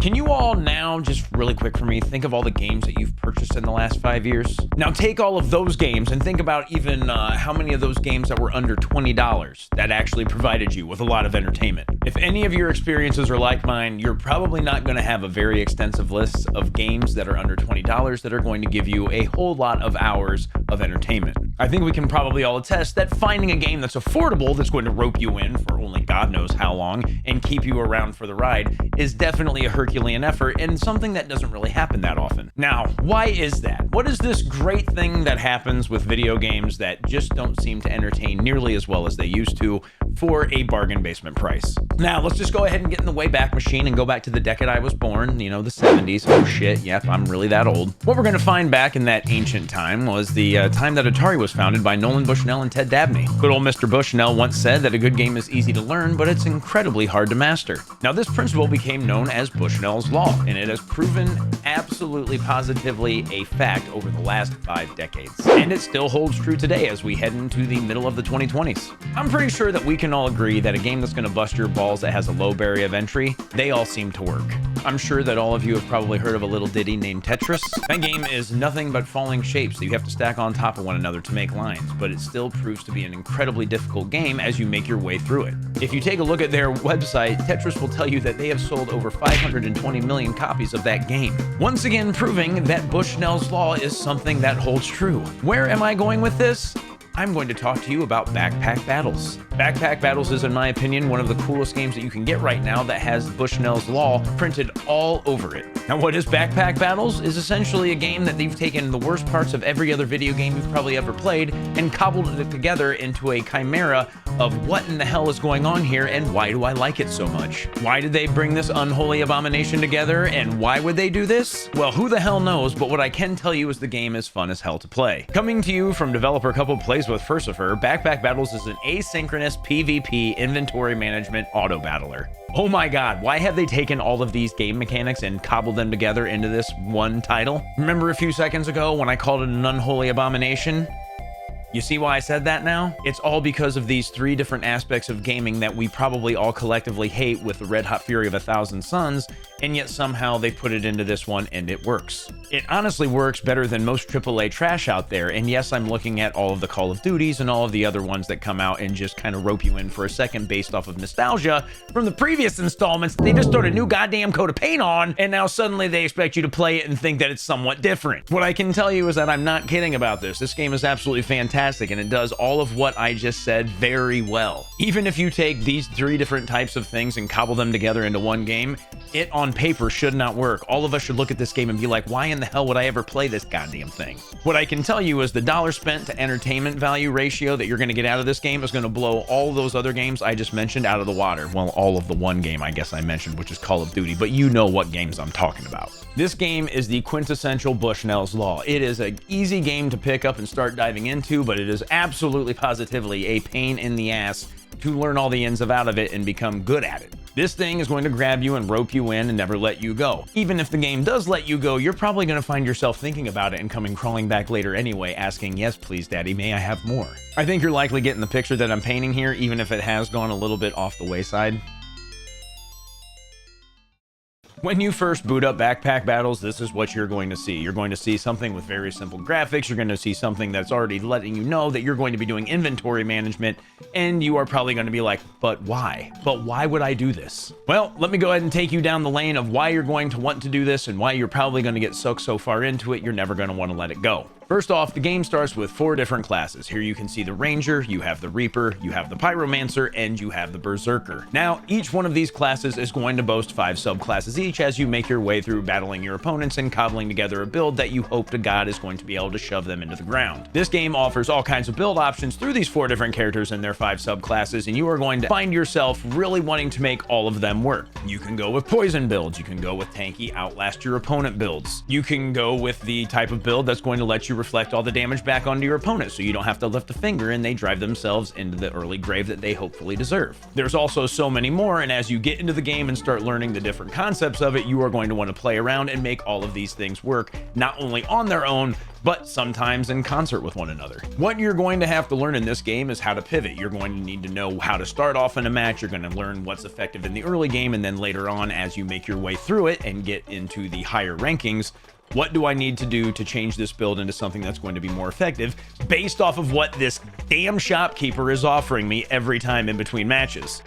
Can you all now, just really quick for me, think of all the games that you've purchased in the last 5 years? Now take all of those games and think about even how many of those games that were under $20 that actually provided you with a lot of entertainment. If any of your experiences are like mine, you're probably not going to have a very extensive list of games that are under $20 that are going to give you a whole lot of hours of entertainment. I think we can probably all attest that finding a game that's affordable, that's going to rope you in for only God knows how long and keep you around for the ride, is definitely a Herculean effort and something that doesn't really happen that often. Now, why is that? What is this great thing that happens with video games that just don't seem to entertain nearly as well as they used to for a bargain basement price? Now, let's just go ahead and get in the Wayback Machine and go back to the decade I was born, you know, the 70s. Oh shit, yep, I'm really that old. What we're going to find back in that ancient time was the time that Atari was founded by Nolan Bushnell and Ted Dabney. Good old Mr. Bushnell once said that a good game is easy to learn, but it's incredibly hard to master. Now, this principle became known as Bushnell's Law, and it has proven absolutely positively a fact over the last 5 decades. And it still holds true today as we head into the middle of the 2020s. I'm pretty sure that we can all agree that a game that's going to bust your balls that has a low barrier of entry, they all seem to work. I'm sure that all of you have probably heard of a little ditty named Tetris. That game is nothing but falling shapes that you have to stack on top of one another to make lines, but it still proves to be an incredibly difficult game as you make your way through it. If you take a look at their website, Tetris will tell you that they have sold over 520 million copies of that game. Once again, proving that Bushnell's Law is something that holds true. Where am I going with this? I'm going to talk to you about Backpack Battles. Backpack Battles is, in my opinion, one of the coolest games that you can get right now that has Bushnell's Law printed all over it. Now, what is Backpack Battles? Is essentially a game that they've taken the worst parts of every other video game you've probably ever played and cobbled it together into a chimera of what in the hell is going on here and why do I like it so much? Why did they bring this unholy abomination together and why would they do this? Well, who the hell knows, but what I can tell you is the game is fun as hell to play. Coming to you from developer Couple Plays with Furcifer, Backpack Battles is an asynchronous PvP inventory management auto battler. Oh my god, why have they taken all of these game mechanics and cobbled them together into this one title? Remember a few seconds ago when I called it an unholy abomination? You see why I said that now? It's all because of these 3 different aspects of gaming that we probably all collectively hate with the red hot fury of 1,000 suns, and yet somehow they put it into this one and it works. It honestly works better than most AAA trash out there, and yes, I'm looking at all of the Call of Duties and all of the other ones that come out and just kind of rope you in for a second based off of nostalgia from the previous installments. They just throw a new goddamn coat of paint on, and now suddenly they expect you to play it and think that it's somewhat different. What I can tell you is that I'm not kidding about this. This game is absolutely fantastic, and it does all of what I just said very well. Even if you take these 3 different types of things and cobble them together into one game, it on paper should not work. All of us should look at this game and be like, why in the hell would I ever play this goddamn thing? What I can tell you is the dollar spent to entertainment value ratio that you're going to get out of this game is going to blow all those other games I just mentioned out of the water. Well, all of the one game I guess I mentioned, which is Call of Duty, but you know what games I'm talking about. This game is the quintessential Bushnell's Law. It is an easy game to pick up and start diving into, but it is absolutely positively a pain in the ass to learn all the ins and outs of it and become good at it. This thing is going to grab you and rope you in and never let you go. Even if the game does let you go, you're probably going to find yourself thinking about it and coming crawling back later anyway, asking, yes, please, Daddy, may I have more? I think you're likely getting the picture that I'm painting here, even if it has gone a little bit off the wayside. When you first boot up Backpack Battles, this is what you're going to see. You're going to see something with very simple graphics. You're going to see something that's already letting you know that you're going to be doing inventory management, and you are probably going to be like, but why? But why would I do this? Well, let me go ahead and take you down the lane of why you're going to want to do this and why you're probably going to get sucked so far into it, you're never going to want to let it go. First off, the game starts with 4 different classes. Here you can see the Ranger, you have the Reaper, you have the Pyromancer, and you have the Berserker. Now, each one of these classes is going to boast 5 subclasses each as you make your way through battling your opponents and cobbling together a build that you hope to God is going to be able to shove them into the ground. This game offers all kinds of build options through these 4 different characters and their 5 subclasses, and you are going to find yourself really wanting to make all of them work. You can go with poison builds, you can go with tanky outlast your opponent builds, you can go with the type of build that's going to let you reflect all the damage back onto your opponent so you don't have to lift a finger and they drive themselves into the early grave that they hopefully deserve. There's also so many more, and as you get into the game and start learning the different concepts of it, you are going to want to play around and make all of these things work, not only on their own, but sometimes in concert with one another. What you're going to have to learn in this game is how to pivot. You're going to need to know how to start off in a match. You're going to learn what's effective in the early game, and then later on, as you make your way through it and get into the higher rankings, what do I need to do to change this build into something that's going to be more effective based off of what this damn shopkeeper is offering me every time in between matches.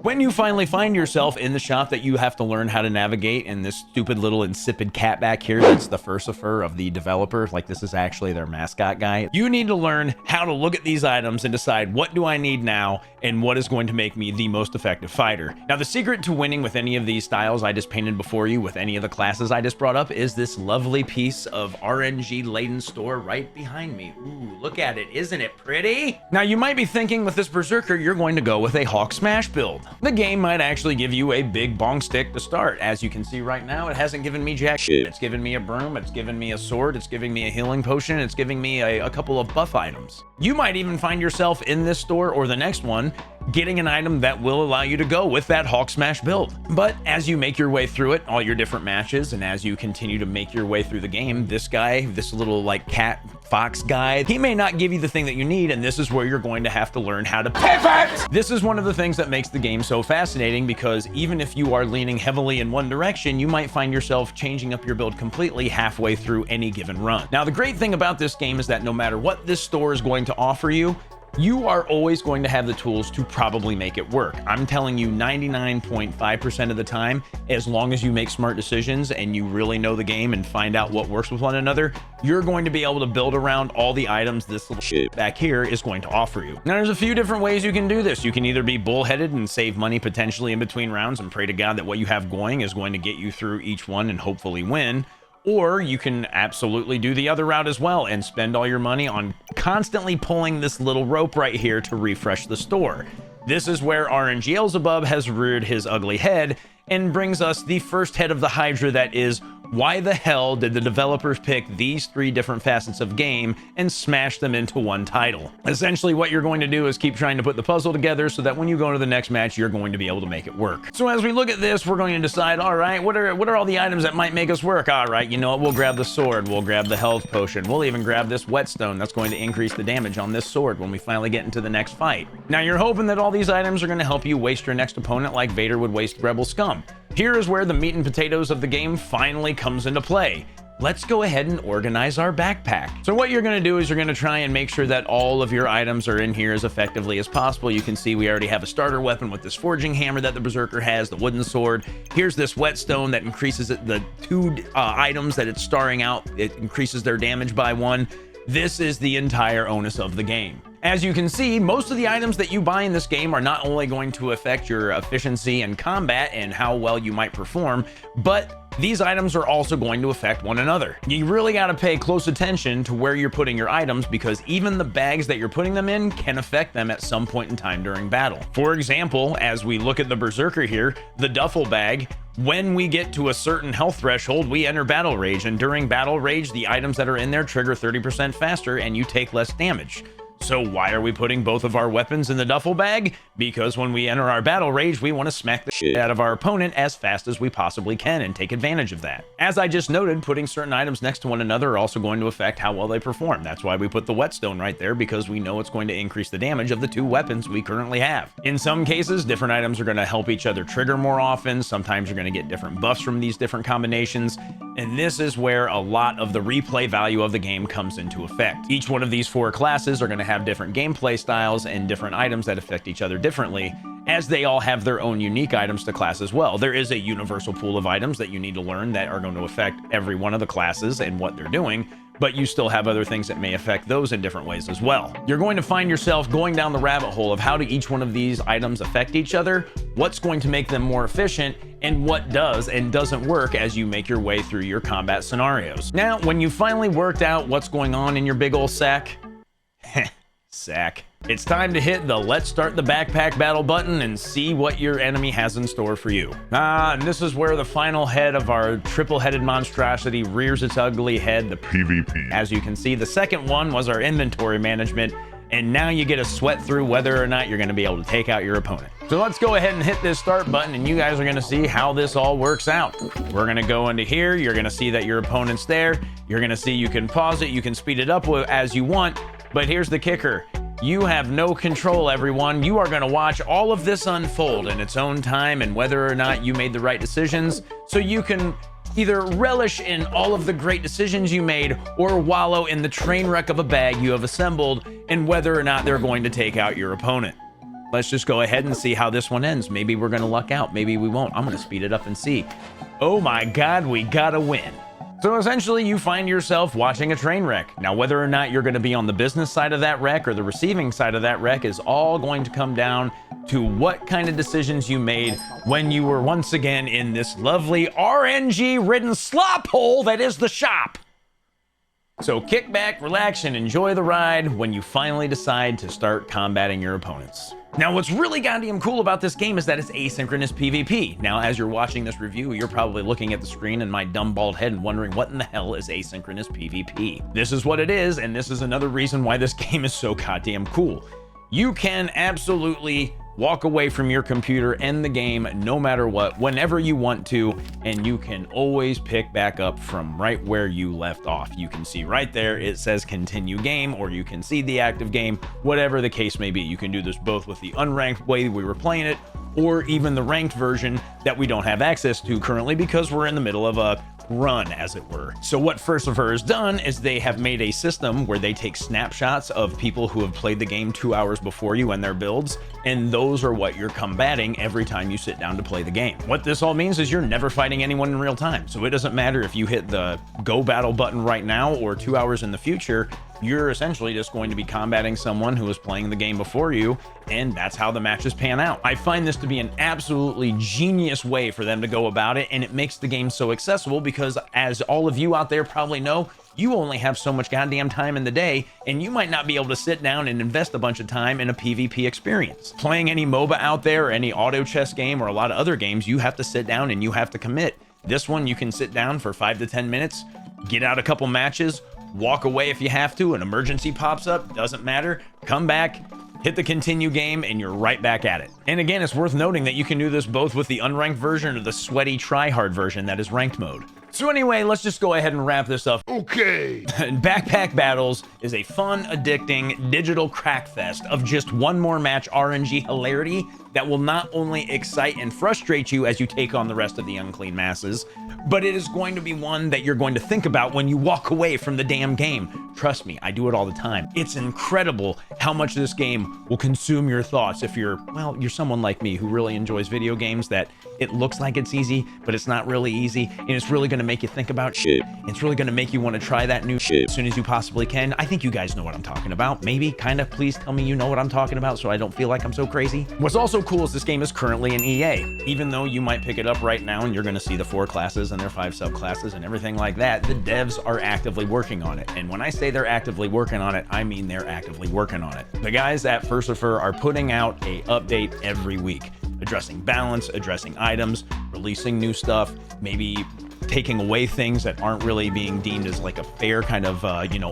When you finally find yourself in the shop that you have to learn how to navigate, and this stupid little insipid cat back here that's the furcifer of the developer, like this is actually their mascot guy, you need to learn how to look at these items and decide what do I need now and what is going to make me the most effective fighter. Now, the secret to winning with any of these styles I just painted before you, with any of the classes I just brought up, is this lovely piece of RNG laden store right behind me. Ooh, look at it. Isn't it pretty? Now, you might be thinking with this Berserker, you're going to go with a Hawk Smash build. The game might actually give you a big bong stick to start. As you can see right now, it hasn't given me jack shit. It's given me a broom, it's given me a sword, it's giving me a healing potion, it's giving me a couple of buff items. You might even find yourself in this store or the next one getting an item that will allow you to go with that Hawk Smash build. But as you make your way through it, all your different matches, and as you continue to make your way through the game, this guy, this little like cat fox guy, he may not give you the thing that you need, and this is where you're going to have to learn how to pivot. This is one of the things that makes the game so fascinating, because even if you are leaning heavily in one direction, you might find yourself changing up your build completely halfway through any given run. Now, the great thing about this game is that no matter what this store is going to offer you, you are always going to have the tools to probably make it work. I'm telling you 99.5% of the time, as long as you make smart decisions and you really know the game and find out what works with one another, you're going to be able to build around all the items this little shit back here is going to offer you. Now, there's a few different ways you can do this. You can either be bullheaded and save money potentially in between rounds and pray to God that what you have going is going to get you through each one and hopefully win. Or you can absolutely do the other route as well and spend all your money on constantly pulling this little rope right here to refresh the store. This is where RNG Beelzebub has reared his ugly head and brings us the first head of the Hydra, that is, why the hell did the developers pick these three different facets of game and smash them into one title? Essentially, what you're going to do is keep trying to put the puzzle together so that when you go to the next match, you're going to be able to make it work. So as we look at this, we're going to decide, all right, what are all the items that might make us work? All right, you know what? We'll grab the sword. We'll grab the health potion. We'll even grab this whetstone. That's going to increase the damage on this sword when we finally get into the next fight. Now, you're hoping that all these items are going to help you waste your next opponent like Vader would waste Rebel Scum. Here is where the meat and potatoes of the game finally comes into play. Let's go ahead and organize our backpack. So what you're going to do is you're going to try and make sure that all of your items are in here as effectively as possible. You can see we already have a starter weapon with this forging hammer that the Berserker has, the wooden sword. Here's this whetstone that increases the two items that it's starring out. It increases their damage by 1. This is the entire onus of the game. As you can see, most of the items that you buy in this game are not only going to affect your efficiency in combat and how well you might perform, but these items are also going to affect one another. You really got to pay close attention to where you're putting your items, because even the bags that you're putting them in can affect them at some point in time during battle. For example, as we look at the Berserker here, the duffel bag, when we get to a certain health threshold, we enter Battle Rage, and during Battle Rage, the items that are in there trigger 30% faster and you take less damage. So why are we putting both of our weapons in the duffel bag? Because when we enter our battle rage, we want to smack the shit out of our opponent as fast as we possibly can and take advantage of that. As I just noted, putting certain items next to one another are also going to affect how well they perform. That's why we put the whetstone right there, because we know it's going to increase the damage of the two weapons we currently have. In some cases, different items are going to help each other trigger more often. Sometimes you're going to get different buffs from these different combinations. And this is where a lot of the replay value of the game comes into effect. Each one of these 4 classes are going to have different gameplay styles and different items that affect each other differently, as they all have their own unique items to class as well. There is a universal pool of items that you need to learn that are going to affect every one of the classes and what they're doing, but you still have other things that may affect those in different ways as well. You're going to find yourself going down the rabbit hole of how do each one of these items affect each other, what's going to make them more efficient, and what does and doesn't work as you make your way through your combat scenarios. Now, when you finally worked out what's going on in your big ol' sack, It's time to hit the let's start the backpack battle button and see what your enemy has in store for you. And this is where the final head of our triple-headed monstrosity rears its ugly head, the PvP. As you can see, the second one was our inventory management, and now you get to sweat through whether or not you're going to be able to take out your opponent. So let's go ahead and hit this start button, and you guys are going to see how this all works out. We're going to go into here. You're going to see that your opponent's there. You're going to see you can pause it. You can speed it up as you want, but here's the kicker. You have no control, everyone. You are going to watch all of this unfold in its own time and whether or not you made the right decisions, so you can either relish in all of the great decisions you made or wallow in the train wreck of a bag you have assembled and whether or not they're going to take out your opponent. Let's just go ahead and see how this one ends. Maybe we're going to luck out. Maybe we won't. I'm going to speed it up and see. Oh my God, we got to win. So essentially, you find yourself watching a train wreck. Now, whether or not you're going to be on the business side of that wreck or the receiving side of that wreck is all going to come down to what kind of decisions you made when you were once again in this lovely RNG-ridden slop hole that is the shop. So kick back, relax, and enjoy the ride when you finally decide to start combating your opponents. Now, what's really goddamn cool about this game is that it's asynchronous PvP. Now, as you're watching this review, you're probably looking at the screen and my dumb bald head and wondering what in the hell is asynchronous PvP. This is what it is, and this is another reason why this game is so goddamn cool. You can absolutely walk away from your computer and the game no matter what, whenever you want to, and you can always pick back up from right where you left off. You can see right there, it says continue game, or you can see the active game, whatever the case may be. You can do this both with the unranked way we were playing it, or even the ranked version that we don't have access to currently because we're in the middle of a run, as it were. So what First of Her has done is they have made a system where they take snapshots of people who have played the game 2 hours before you and their builds, and those are what you're combating every time you sit down to play the game. What this all means is you're never fighting anyone in real time. So it doesn't matter if you hit the go battle button right now or 2 hours in the future, you're essentially just going to be combating someone who was playing the game before you, and that's how the matches pan out. I find this to be an absolutely genius way for them to go about it, and it makes the game so accessible because, as all of you out there probably know, you only have so much goddamn time in the day, and you might not be able to sit down and invest a bunch of time in a PvP experience. Playing any MOBA out there or any auto chess game or a lot of other games, you have to sit down and you have to commit. This one, you can sit down for 5 to 10 minutes, get out a couple matches, walk away if you have to, an emergency pops up, doesn't matter, come back, hit the continue game, and you're right back at it. And again, it's worth noting that you can do this both with the unranked version or the sweaty try-hard version that is ranked mode. So anyway, let's just go ahead and wrap this up. Okay. Backpack Battles is a fun, addicting, digital crack fest of just one more match RNG hilarity that will not only excite and frustrate you as you take on the rest of the unclean masses, but it is going to be one that you're going to think about when you walk away from the damn game. Trust me, I do it all the time. It's incredible how much this game will consume your thoughts if you're someone like me who really enjoys video games that it looks like it's easy, but it's not really easy, and it's really going to make you think about shit. It's really going to make you want to try that new shit as soon as you possibly can. I think you guys know what I'm talking about. Maybe, kind of, please tell me you know what I'm talking about so I don't feel like I'm so crazy. What's also cool is this game is currently in EA. Even though you might pick it up right now and you're going to see the 4 classes and their 5 subclasses and everything like that, the devs are actively working on it. And when I say they're actively working on it, I mean they're actively working on it. The guys at First of Her are putting out a update every week, addressing balance, addressing items, releasing new stuff, maybe taking away things that aren't really being deemed as like a fair kind of,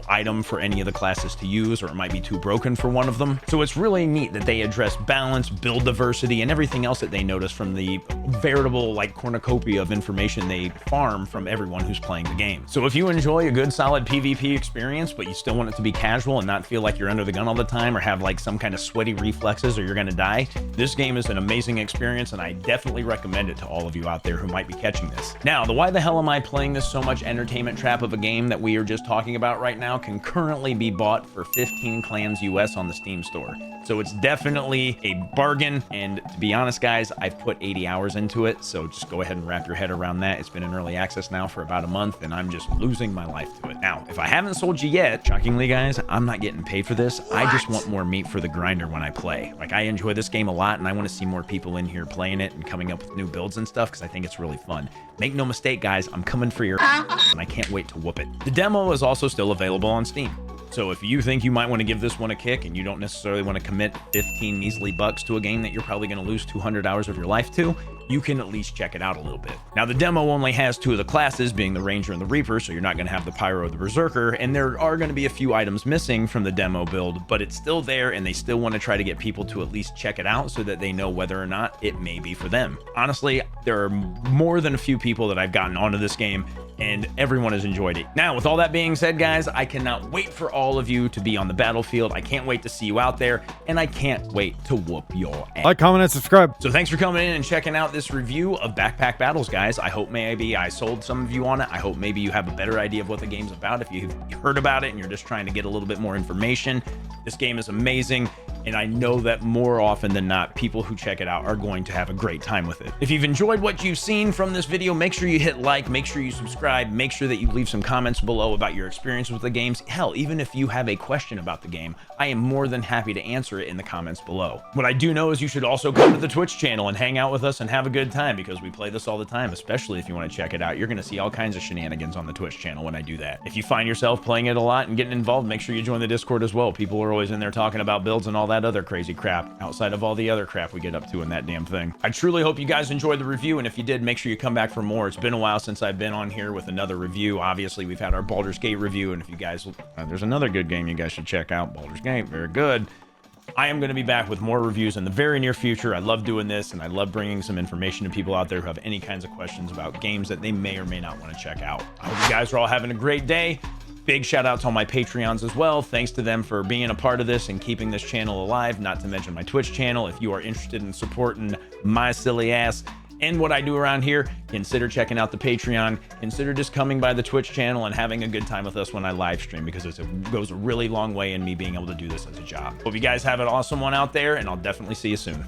item for any of the classes to use, or it might be too broken for one of them. So it's really neat that they address balance, build diversity, and everything else that they notice from the veritable cornucopia of information they farm from everyone who's playing the game. So if you enjoy a good solid PvP experience, but you still want it to be casual and not feel like you're under the gun all the time or have some kind of sweaty reflexes or you're gonna die, this game is an amazing experience, and I definitely recommend it to all of you out there who might be catching this. Now, the why the hell am I playing this so much entertainment trap of a game that we are just talking about right now can currently be bought for 15 clams US on the Steam store. So it's definitely a bargain, and to be honest guys, I've put 80 hours into it, so just go ahead and wrap your head around that. It's been in early access now for about a month, and I'm just losing my life to it. Now, if I haven't sold you yet, shockingly guys, I'm not getting paid for this. I just want more meat for the grinder when I play. I enjoy this game a lot, and I want to see more people in here playing it and coming up with new builds and stuff, because I think it's really fun. Make no mistake guys, I'm coming for your and I can't wait to whoop it. The demo is also still available on Steam. So if you think you might want to give this one a kick and you don't necessarily want to commit 15 measly bucks to a game that you're probably going to lose 200 hours of your life to, you can at least check it out a little bit. Now, the demo only has 2 of the classes, being the Ranger and the Reaper, so you're not going to have the Pyro or the Berserker, and there are going to be a few items missing from the demo build, but it's still there, and they still want to try to get people to at least check it out so that they know whether or not it may be for them. Honestly, there are more than a few people that I've gotten onto this game, and everyone has enjoyed it. Now, with all that being said, guys, I cannot wait for all of you to be on the battlefield. I can't wait to see you out there, and I can't wait to whoop your ass. Like, comment, and subscribe. So thanks for coming in and checking out this review of Backpack Battles, guys. I hope maybe I sold some of you on it. I hope maybe you have a better idea of what the game's about if you've heard about it and you're just trying to get a little bit more information. This game is amazing, and I know that more often than not, people who check it out are going to have a great time with it. If you've enjoyed what you've seen from this video, make sure you hit like, make sure you subscribe, make sure that you leave some comments below about your experience with the games. Hell, even if you have a question about the game, I am more than happy to answer it in the comments below. What I do know is you should also come to the Twitch channel and hang out with us and have a good time, because we play this all the time, especially if you want to check it out. You're going to see all kinds of shenanigans on the Twitch channel when I do that. If you find yourself playing it a lot and getting involved, make sure you join the Discord as well. People are always in there talking about builds and all that other crazy crap outside of all the other crap we get up to in that damn thing. I truly hope you guys enjoyed the review, and if you did, make sure you come back for more. It's been a while since I've been on here with another review. Obviously, we've had our Baldur's Gate review, and if you guys, there's another good game you guys should check out, Baldur's Gate, very good. I am going to be back with more reviews in the very near future. I love doing this, and I love bringing some information to people out there who have any kinds of questions about games that they may or may not want to check out. I hope you guys are all having a great day. Big shout out to all my Patreons as well. Thanks to them for being a part of this and keeping this channel alive, not to mention my Twitch channel. If you are interested in supporting my silly ass and what I do around here, consider checking out the Patreon. Consider just coming by the Twitch channel and having a good time with us when I live stream, because it goes a really long way in me being able to do this as a job. Hope you guys have an awesome one out there, and I'll definitely see you soon.